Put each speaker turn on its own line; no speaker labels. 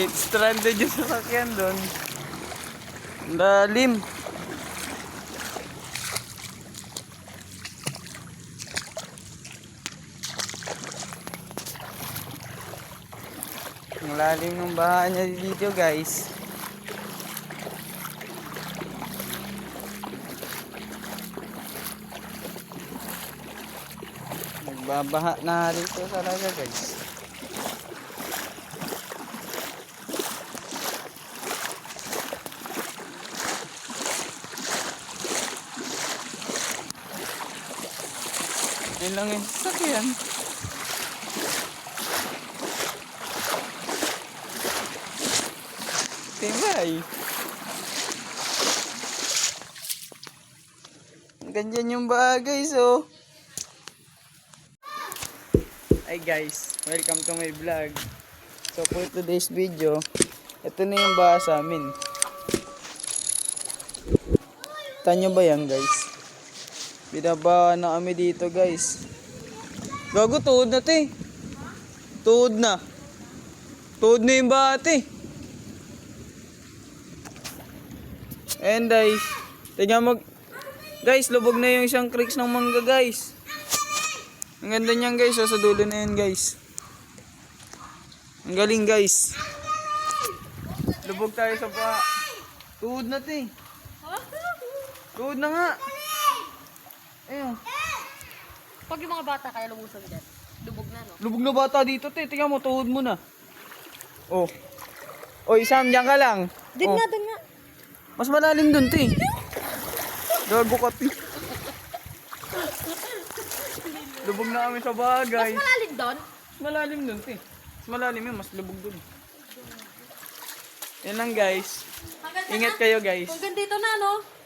ulit. Stranded yung sasakyan doon. Lalim. Ang lalim ng baha niya dito guys. Nagbabaha na rito talaga guys. Yun lang yung sasakyan. Tibay. Ganyan yung baha guys oh. Hi guys, welcome to my vlog. So for today's video, ito na yung baha sa amin. Tanyo ba yan guys? Binabaha na kami dito guys. Gago, tuhod na te. Tuhod na. Tuhod na yung baha te. And guys, tingnan mo. Guys, lubog na yung isang creeks ng mangga guys. Ang ganda niyan guys, sa dulo na yan guys. Ang galing guys. Lubog tayo sa baha. Tuhod na te. Tuhod na nga. Ayun.
Pag yung mga bata kaya lumusog dyan. Lubog na, no?
Lubog na bata dito, te. Tingnan mo, tuhod mo na. Oh. Oy, Sam, diyan ka lang.
Dun
Oh.
nga, dun nga.
Mas malalim dun, te. Gago ka, te. Lubog na kami sa baha,
Mas
guys.
malalim doon.
Mas malalim dun, te. Mas malalim yun, mas lubog dun. Yan lang, guys. Ingat kayo, guys.
Hanggang dito na, no?